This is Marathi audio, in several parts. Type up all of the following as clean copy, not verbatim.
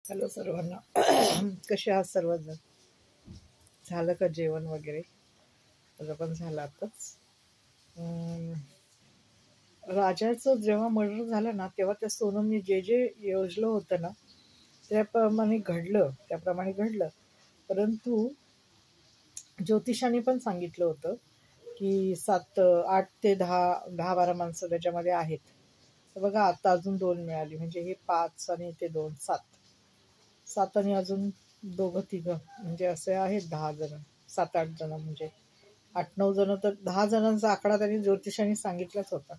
हॅलो सर्वांना. कसे आहात सर्वजण? झालं का जेवण वगैरे? माझं पण झालं आताच. अं, राजाचं जेव्हा मर्डर झालं ना, तेव्हा त्या सोनमने जे जे योजलं होतं ना, त्याप्रमाणे घडलं. परंतु ज्योतिषाने पण सांगितलं होतं की 8 ते 10 12 माणसं त्याच्यामध्ये आहेत. तर बघा, आता अजून 2 मिळाली, म्हणजे हे 5 आणि ते 2 7 आणि अजून दोघं तिघं, म्हणजे असे आहेत 10 जण, 7 8 जण, म्हणजे 8 9 जण. तर 10 जणांचा आकडा त्यांनी ज्योतिषाने सांगितलाच होता.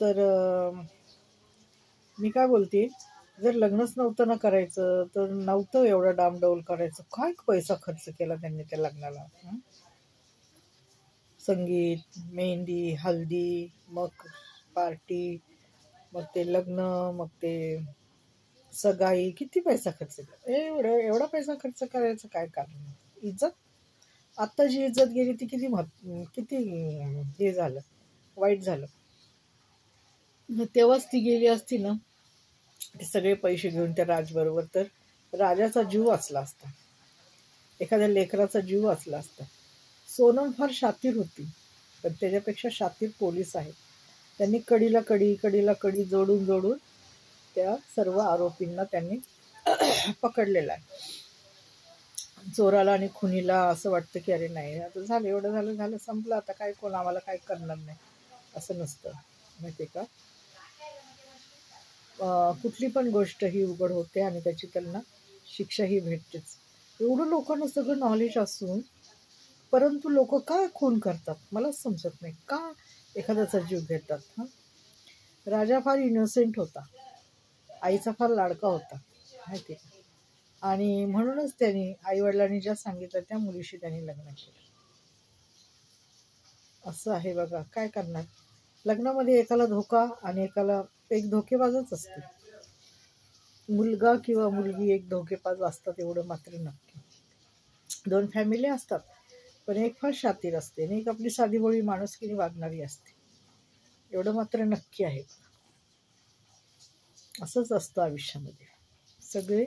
तर मी काय बोलते, जर लग्नच नव्हतं ना करायचं तर नव्हतं एवढं डामडौल करायचं. काय पैसा खर्च केला त्यांनी त्या लग्नाला. संगीत, मेहंदी, हल्दी, मग पार्टी, मग ते लग्न, मग ते सगाई, किती पैसा खर्च केला. एवढा पैसा खर्च करायचं काय कारण? इज्जत, आत्ता जी इज्जत गेली ती किती हे झालं, वाईट झालं. मग तेव्हाच ती गेली असती ना, ते सगळे पैसे घेऊन त्या राजबरोबर, तर राजाचा जीव वाचला असता, एखाद्या लेकराचा जीव वाचला असता. सोनम फार शातीर होती, पण त्याच्यापेक्षा शातीर पोलीस आहेत. त्यांनी कडीला कडी जोडून जोडून त्या सर्व आरोपींना त्यांनी पकडलेला आहे. चोराला आणि खुनीला असं वाटतं की अरे नाही, आता झालं, एवढं झालं संपलं, आता काय, कोण आम्हाला काय करणार नाही, असं नसतं. माहिती का? कुठली पण गोष्ट ही उघड होते आणि त्याची त्यांना शिक्षाही भेटतेच. एवढं लोकांना सगळं नॉलेज असून परंतु लोक का खून करतात, मलाच समजत नाही. का एखाद्याचा जीव घेतात? राजा फार इनोसेंट होता, आईचा फार लाडका होता, माहिती का? आणि म्हणूनच त्यांनी, आईवडिलांनी ज्या सांगितलं त्या मुलीशी त्यांनी लग्न केलं. असं आहे बघा, काय करणार. लग्नामध्ये एकाला धोका आणि एकाला, एक धोकेबाजच असते. मुलगा किंवा मुलगी एक धोकेबाज असतात, एवढं मात्र नक्की. 2 फॅमिली असतात, पण एक फार शातीर असते आणि एक आपली साधीभोळी माणुसकीने वागणारी असते, एवढं मात्र नक्की आहे. असंच असतं आयुष्यामध्ये. सगळे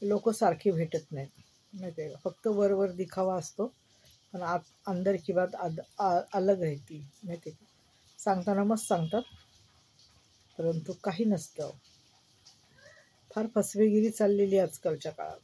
लोक सारखे भेटत नाहीत, माहिती आहे का? फक्त वर दिखावा असतो, पण अंदर की बात अलग रहती, माहिती का? सांगताना मस्त सांगतात, परंतु काही नसतं. फार फसवेगिरी चाललेली आजकालच्या काळात.